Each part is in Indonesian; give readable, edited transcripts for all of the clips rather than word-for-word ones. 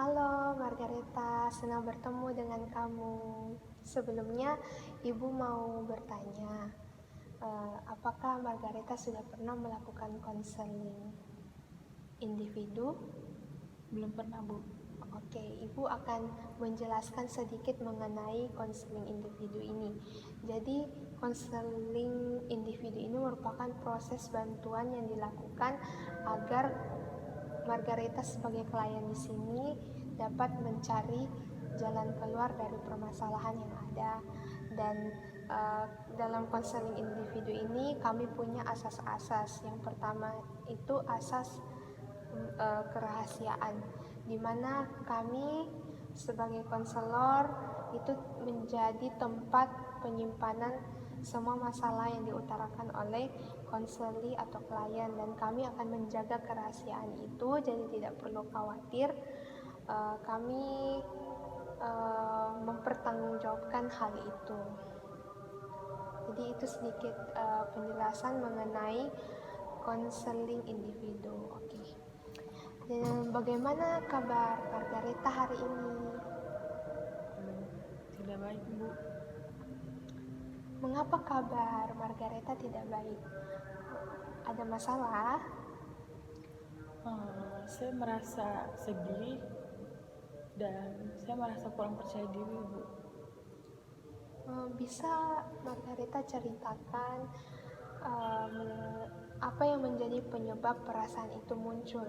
Halo Margareta, senang bertemu dengan kamu. Sebelumnya, Ibu mau bertanya, apakah Margareta sudah pernah melakukan konseling individu? Belum pernah, Bu. Oke, Ibu akan menjelaskan sedikit mengenai konseling individu ini. Jadi, konseling individu ini merupakan proses bantuan yang dilakukan agar Margareta sebagai klien di sini dapat mencari jalan keluar dari permasalahan yang ada. Dan dalam konseling individu ini kami punya asas-asas. Yang pertama itu asas kerahasiaan, di mana kami sebagai konselor itu menjadi tempat penyimpanan semua masalah yang diutarakan oleh konseli atau klien, dan kami akan menjaga kerahasiaan itu, jadi tidak perlu khawatir. Kami mempertanggungjawabkan hal itu. Jadi itu sedikit penjelasan mengenai konseling individu. Oke. Dan bagaimana kabar Margareta hari ini? Tidak baik, Bu. Mengapa kabar Margareta tidak baik? Ada masalah? Saya merasa sedih dan saya merasa kurang percaya diri, Bu. Bisa Margareta ceritakan apa yang menjadi penyebab perasaan itu muncul?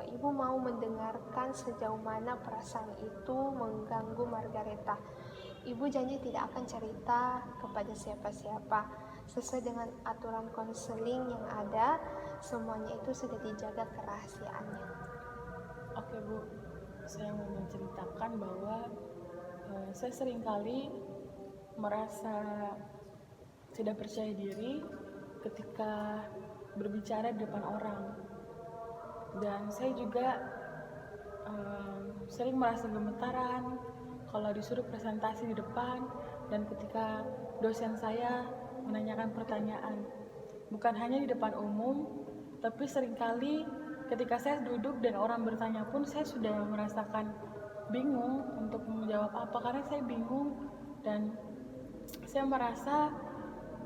Ibu mau mendengarkan sejauh mana perasaan itu mengganggu Margareta. Ibu janji tidak akan cerita kepada siapa-siapa. Sesuai dengan aturan konseling yang ada, semuanya itu sudah dijaga kerahasiaannya. Oke, Bu. Saya mau menceritakan bahwa saya seringkali merasa tidak percaya diri ketika berbicara di depan orang. Dan saya juga sering merasa gemetaran kalau disuruh presentasi di depan dan ketika dosen saya menanyakan pertanyaan. Bukan hanya di depan umum, tapi seringkali ketika saya duduk dan orang bertanya pun saya sudah merasakan bingung untuk menjawab apa, karena saya bingung dan saya merasa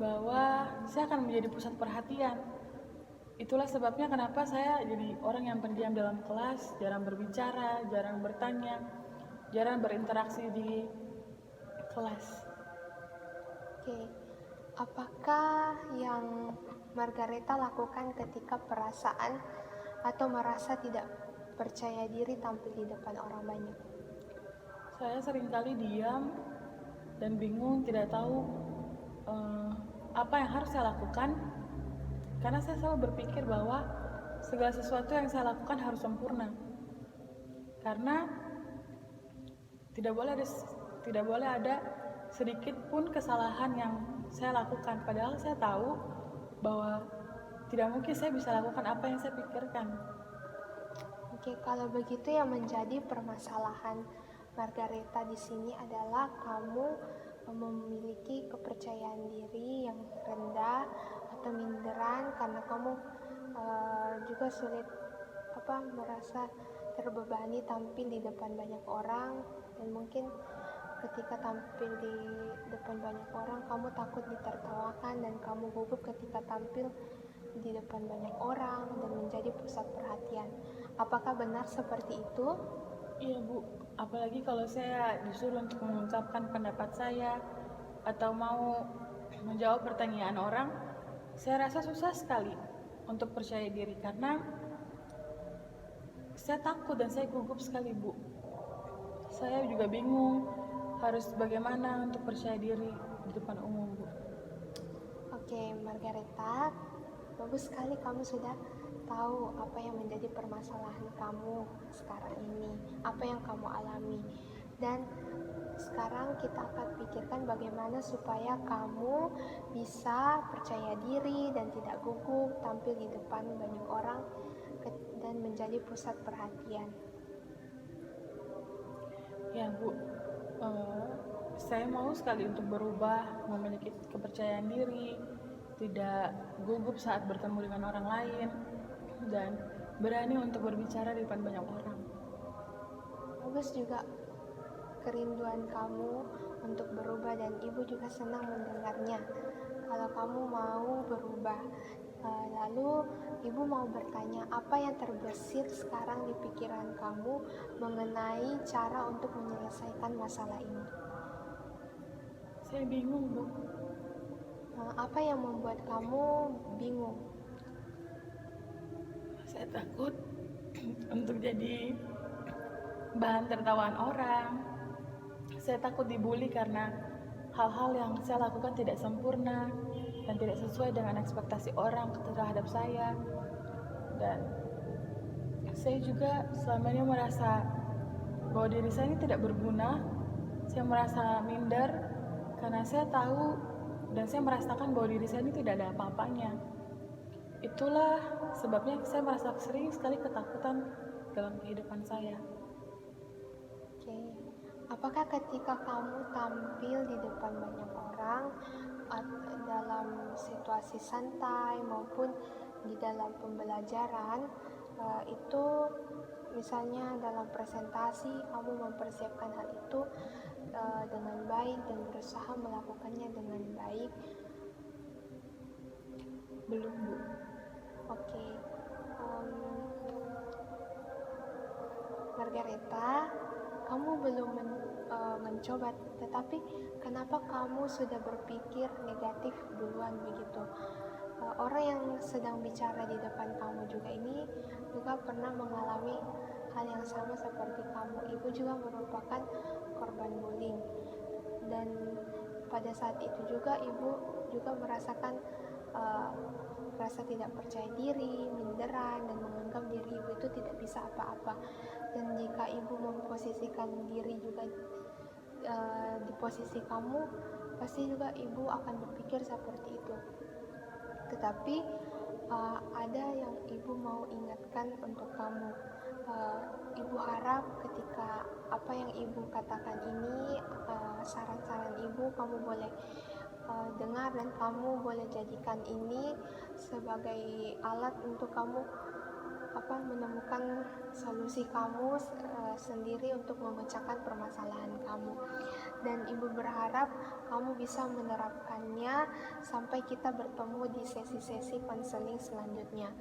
bahwa saya akan menjadi pusat perhatian. Itulah sebabnya kenapa saya jadi orang yang pendiam dalam kelas, jarang berbicara, jarang bertanya, jarang berinteraksi di kelas. Oke, apakah yang Margareta lakukan ketika perasaan atau merasa tidak percaya diri tampil di depan orang banyak? Saya seringkali diam dan bingung, tidak tahu apa yang harus saya lakukan, karena saya selalu berpikir bahwa segala sesuatu yang saya lakukan harus sempurna, karena tidak boleh ada sedikit pun kesalahan yang saya lakukan, padahal saya tahu bahwa tidak mungkin saya bisa lakukan apa yang saya pikirkan. Oke, kalau begitu yang menjadi permasalahan Margareta di sini adalah kamu memiliki kepercayaan diri yang rendah atau minderan karena kamu juga sulit merasa terbebani tampil di depan banyak orang, dan mungkin ketika tampil di depan banyak orang kamu takut ditertawakan dan kamu gugup ketika tampil di depan banyak orang dan menjadi pusat perhatian. Apakah benar seperti itu? Iya, Bu, apalagi kalau saya disuruh untuk mengungkapkan pendapat saya atau mau menjawab pertanyaan orang, saya rasa susah sekali untuk percaya diri karena saya takut dan saya gugup sekali, Bu. Saya juga bingung harus bagaimana untuk percaya diri di depan umum, Bu. Oke, Margareta, bagus sekali kamu sudah tahu apa yang menjadi permasalahan kamu sekarang ini, apa yang kamu alami. Dan sekarang kita akan pikirkan bagaimana supaya kamu bisa percaya diri dan tidak gugup tampil di depan banyak orang dan menjadi pusat perhatian. Ya, Bu, saya mau sekali untuk berubah, memiliki kepercayaan diri, tidak gugup saat bertemu dengan orang lain, dan berani untuk berbicara di depan banyak orang. bagus juga kerinduan kamu untuk berubah, dan ibu juga senang mendengarnya kalau kamu mau berubah. Lalu ibu mau bertanya, apa yang terbesit sekarang di pikiran kamu mengenai cara untuk menyelesaikan masalah ini? Saya bingung, Bu. Apa yang membuat kamu bingung? Saya takut untuk jadi bahan tertawaan orang. Saya takut dibully karena hal-hal yang saya lakukan tidak sempurna dan tidak sesuai dengan ekspektasi orang terhadap saya. Dan saya juga selama ini merasa bahwa diri saya ini tidak berguna. Saya merasa minder karena saya tahu dan saya merasakan bahwa diri saya ini tidak ada apa-apanya. Itulah sebabnya saya merasa sering sekali ketakutan dalam kehidupan saya. Oke. Apakah ketika kamu tampil di depan banyak orang dalam situasi santai maupun di dalam pembelajaran, itu misalnya dalam presentasi kamu mempersiapkan hal itu dengan baik dan berusaha melakukannya dengan baik? Belum, Bu. Oke. Margareta, kamu belum mencoba, tetapi kenapa kamu sudah berpikir negatif duluan begitu? Orang yang sedang bicara di depan kamu juga ini juga pernah mengalami hal yang sama seperti kamu. Ibu juga merupakan korban bullying, dan pada saat itu juga ibu juga merasakan rasa tidak percaya diri, minderan, dan menganggap diri ibu itu tidak bisa apa-apa. Dan jika ibu memposisikan diri juga di posisi kamu, pasti juga ibu akan berpikir seperti itu. Tetapi ada yang ibu mau ingatkan untuk kamu. Ibu harap ketika apa yang ibu katakan ini, saran-saran ibu kamu boleh dengar, dan kamu boleh jadikan ini sebagai alat untuk kamu menemukan solusi kamu sendiri untuk memecahkan permasalahan kamu. Dan ibu berharap kamu bisa menerapkannya sampai kita bertemu di sesi-sesi konseling selanjutnya.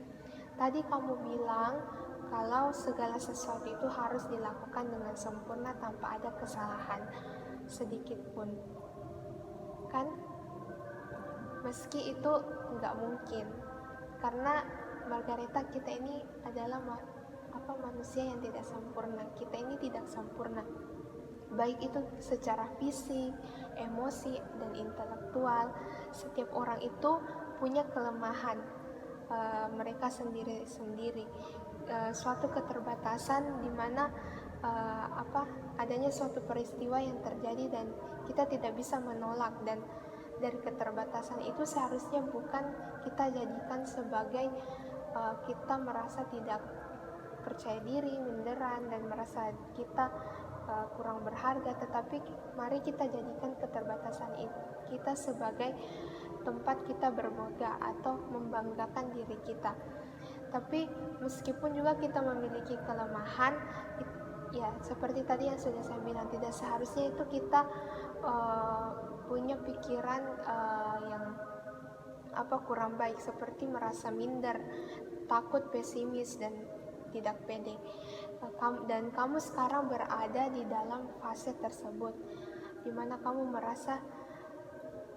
Tadi kamu bilang kalau segala sesuatu itu harus dilakukan dengan sempurna tanpa ada kesalahan sedikit pun, kan? Meski itu nggak mungkin, karena Margareta, kita ini adalah manusia yang tidak sempurna. Kita ini tidak sempurna, baik itu secara fisik, emosi, dan intelektual. Setiap orang itu punya kelemahan mereka sendiri-sendiri, suatu keterbatasan di mana adanya suatu peristiwa yang terjadi dan kita tidak bisa menolak. Dan dari keterbatasan itu seharusnya bukan kita jadikan sebagai kita merasa tidak percaya diri, minderan, dan merasa kita kurang berharga. Tetapi mari kita jadikan keterbatasan kita sebagai tempat kita berbangga atau membanggakan diri kita. Tapi meskipun juga kita memiliki kelemahan, ya seperti tadi yang sudah saya bilang, tidak seharusnya itu kita punya pikiran yang kurang baik, seperti merasa minder, takut, pesimis, dan tidak pede. Dan kamu sekarang berada di dalam fase tersebut, di mana kamu merasa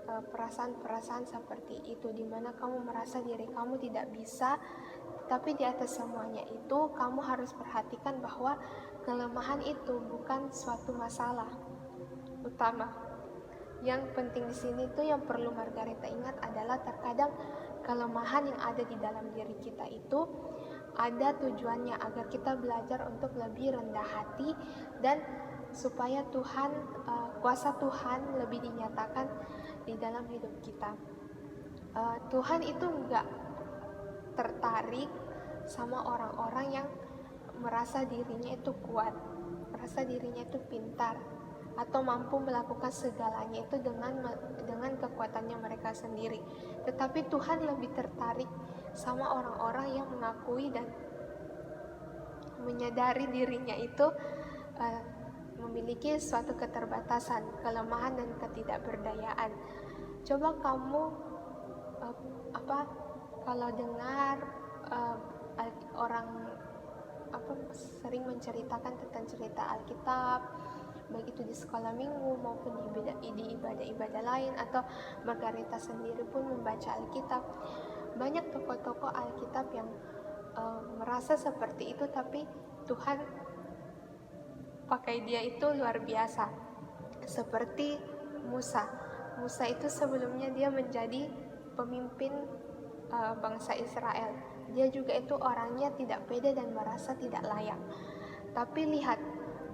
perasaan-perasaan seperti itu, di mana kamu merasa diri kamu tidak bisa. Tapi di atas semuanya itu, kamu harus perhatikan bahwa kelemahan itu bukan suatu masalah utama. Yang penting di sini tuh yang perlu Margareta ingat adalah terkadang kelemahan yang ada di dalam diri kita itu ada tujuannya agar kita belajar untuk lebih rendah hati dan supaya kuasa Tuhan lebih dinyatakan di dalam hidup kita. Tuhan itu enggak tertarik sama orang-orang yang merasa dirinya itu kuat, merasa dirinya itu pintar, atau mampu melakukan segalanya itu dengan kekuatannya mereka sendiri. Tetapi Tuhan lebih tertarik sama orang-orang yang mengakui dan menyadari dirinya itu uh, memiliki suatu keterbatasan, kelemahan dan ketidakberdayaan. Coba kamu kalau dengar orang sering menceritakan tentang cerita Alkitab, baik itu di sekolah minggu maupun di ibadah-ibadah lain, atau Margareta sendiri pun membaca Alkitab. Banyak tokoh-tokoh Alkitab yang merasa seperti itu, tapi Tuhan pakai dia itu luar biasa. Seperti Musa. Musa itu sebelumnya dia menjadi pemimpin bangsa Israel. Dia juga itu orangnya tidak pede dan merasa tidak layak. Tapi lihat,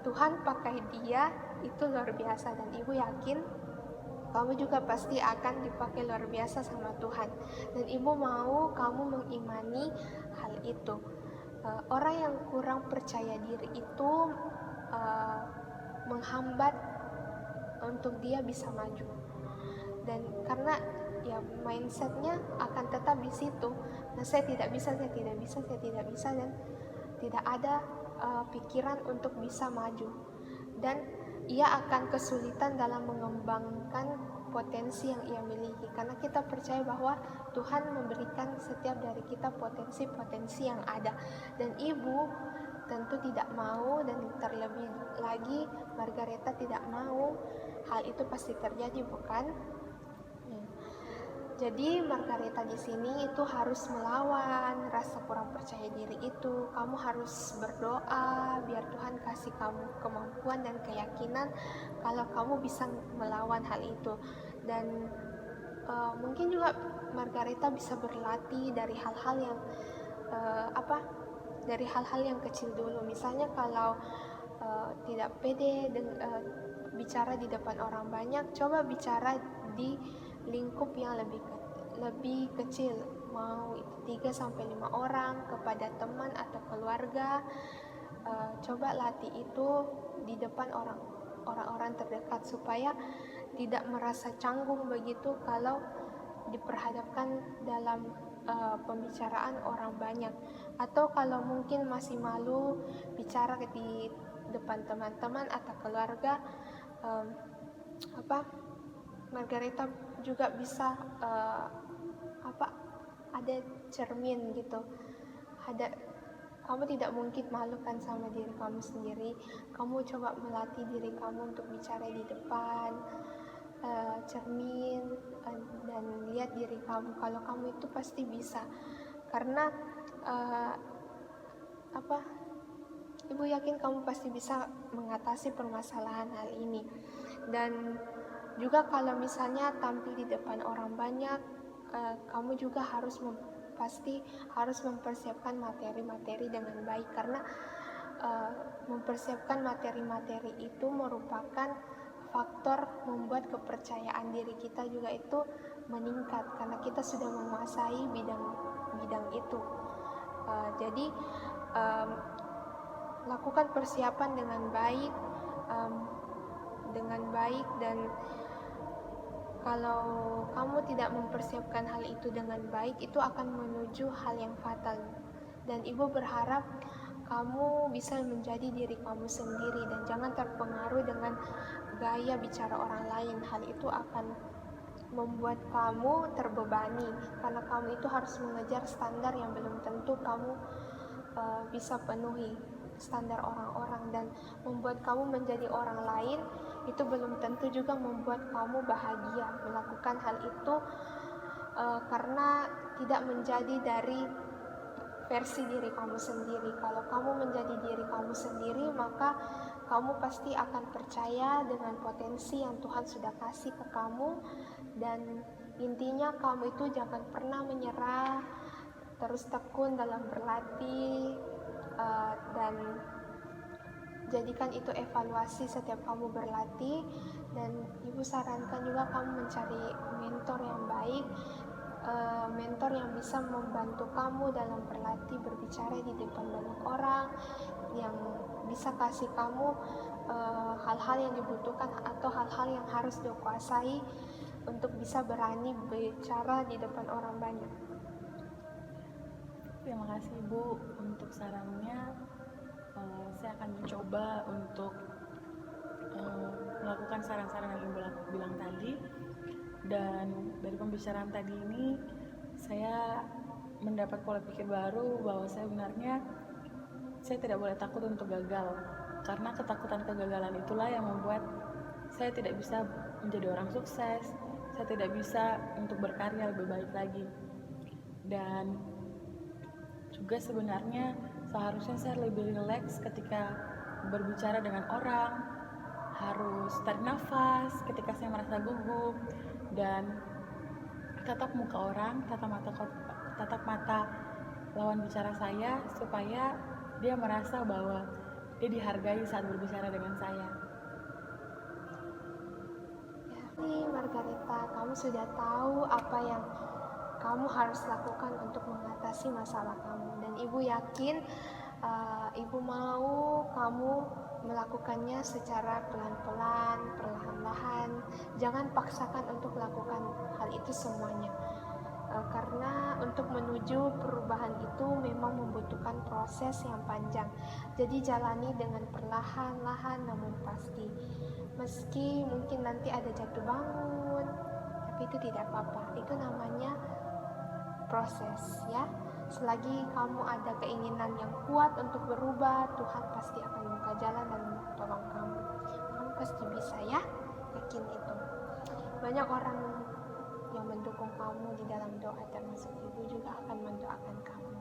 Tuhan pakai dia itu luar biasa, dan ibu yakin kamu juga pasti akan dipakai luar biasa sama Tuhan. Dan ibu mau kamu mengimani hal itu. Orang yang kurang percaya diri itu menghambat untuk dia bisa maju. Dan karena ya mindsetnya akan tetap di situ. Nah, saya tidak bisa, dan tidak ada pikiran untuk bisa maju. Dan ia akan kesulitan dalam mengembangkan potensi yang ia miliki, karena kita percaya bahwa Tuhan memberikan setiap dari kita potensi-potensi yang ada. Dan ibu tentu tidak mau, dan terlebih lagi Margareta tidak mau hal itu pasti terjadi, bukan? Jadi Margareta di sini itu harus melawan rasa kurang percaya diri itu. Kamu harus berdoa biar Tuhan kasih kamu kemampuan dan keyakinan kalau kamu bisa melawan hal itu. Dan mungkin juga Margareta bisa berlatih dari hal-hal yang dari hal-hal yang kecil dulu. Misalnya kalau tidak pede bicara di depan orang banyak, coba bicara di lingkup yang lebih kecil, mau itu 3-5 orang, kepada teman atau keluarga. Coba latih itu di depan orang-orang terdekat, supaya tidak merasa canggung begitu kalau diperhadapkan dalam pembicaraan orang banyak. Atau kalau mungkin masih malu bicara di depan teman-teman atau keluarga, Margareta juga bisa ada cermin gitu. Kamu tidak mungkin malu kan sama diri kamu sendiri. Kamu coba melatih diri kamu untuk bicara di depan cermin, dan lihat diri kamu kalau kamu itu pasti bisa. Karena ibu yakin kamu pasti bisa mengatasi permasalahan hal ini. Dan juga kalau misalnya tampil di depan orang banyak, kamu juga pasti harus mempersiapkan materi-materi dengan baik, karena mempersiapkan materi-materi itu merupakan faktor membuat kepercayaan diri kita juga itu meningkat, karena kita sudah menguasai bidang itu. Jadi lakukan persiapan dengan baik, dan kalau kamu tidak mempersiapkan hal itu dengan baik, itu akan menuju hal yang fatal. Dan ibu berharap kamu bisa menjadi diri kamu sendiri dan jangan terpengaruh dengan gaya bicara orang lain. Hal itu akan membuat kamu terbebani, karena kamu itu harus mengejar standar yang belum tentu kamu bisa penuhi, standar orang-orang. Dan membuat kamu menjadi orang lain itu belum tentu juga membuat kamu bahagia melakukan hal itu, karena tidak menjadi dari versi diri kamu sendiri. Kalau kamu menjadi diri kamu sendiri, maka kamu pasti akan percaya dengan potensi yang Tuhan sudah kasih ke kamu. Dan intinya kamu itu jangan pernah menyerah, terus tekun dalam berlatih, dan jadikan itu evaluasi setiap kamu berlatih. Dan ibu sarankan juga kamu mencari mentor yang baik, mentor yang bisa membantu kamu dalam berlatih berbicara di depan banyak orang, yang bisa kasih kamu hal-hal yang dibutuhkan atau hal-hal yang harus dikuasai untuk bisa berani bicara di depan orang banyak. Terima kasih Ibu untuk sarannya. Saya akan mencoba untuk melakukan saran-saran yang Ibu bilang tadi. Dan dari pembicaraan tadi ini saya mendapat pola pikir baru bahwa sebenarnya saya tidak boleh takut untuk gagal, karena ketakutan kegagalan itulah yang membuat saya tidak bisa menjadi orang sukses, saya tidak bisa untuk berkarya lebih baik lagi. Dan juga sebenarnya seharusnya saya lebih rileks ketika berbicara dengan orang, harus tarik nafas ketika saya merasa gugup, dan tatap muka orang, tatap mata lawan bicara saya supaya dia merasa bahwa dia dihargai saat berbicara dengan saya. Ya, nih Margareta, kamu sudah tahu apa yang kamu harus lakukan untuk mengatasi masalah kamu, dan ibu yakin ibu mau kamu melakukannya secara pelan-pelan, perlahan-lahan. Jangan paksakan untuk melakukan hal itu semuanya, karena untuk menuju perubahan itu memang membutuhkan proses yang panjang. Jadi jalani dengan perlahan-lahan namun pasti. Meski mungkin nanti ada jatuh bangun, tapi itu tidak apa-apa. Itu namanya proses, ya. Selagi kamu ada keinginan yang kuat untuk berubah, Tuhan pasti akan buka jalan dan tolong kamu. Kamu pasti bisa, ya. Yakin itu. Banyak orang yang mendukung kamu di dalam doa, termasuk ibu juga akan mendoakan kamu.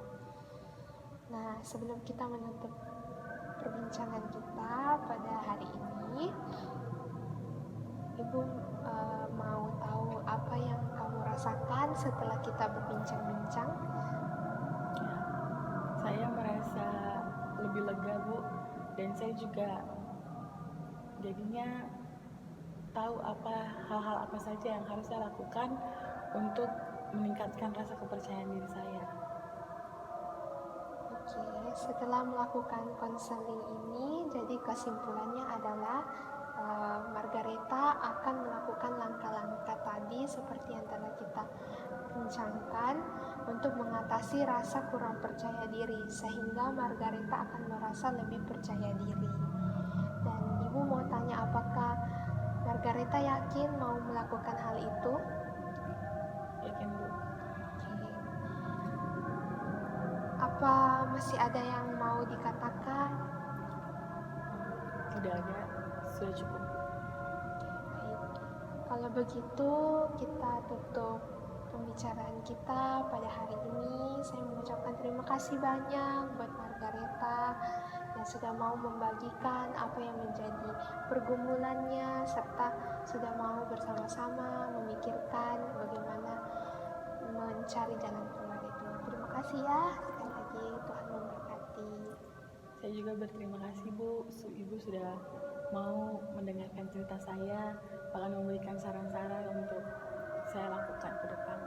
Nah, sebelum kita menutup perbincangan kita pada hari ini, ibu mau tahu apa yang kamu rasakan setelah kita berbincang-bincang? Saya merasa lebih lega, Bu, dan saya juga jadinya tahu hal-hal apa saja yang harus saya lakukan untuk meningkatkan rasa kepercayaan diri saya. Oke, setelah melakukan konseling ini, jadi kesimpulannya adalah Margareta akan melakukan langkah-langkah tadi seperti yang telah kita bincangkan untuk mengatasi rasa kurang percaya diri, sehingga Margareta akan merasa lebih percaya diri. Dan ibu mau tanya, apakah Margareta yakin mau melakukan hal itu? Yakin, Bu? Oke. Apa masih ada yang mau dikatakan? Tidak ada, sudah cukup. Baik. Kalau begitu kita tutup pembicaraan kita pada hari ini. Saya mengucapkan terima kasih banyak buat Margareta yang sudah mau membagikan apa yang menjadi pergumulannya, serta sudah mau bersama-sama memikirkan bagaimana mencari jalan keluar itu. Terima kasih ya, sekali lagi Tuhan memberkati. Saya juga berterima kasih, Bu. Ibu sudah mau mendengarkan cerita saya, bahkan memberikan saran-saran untuk saya lakukan ke depan.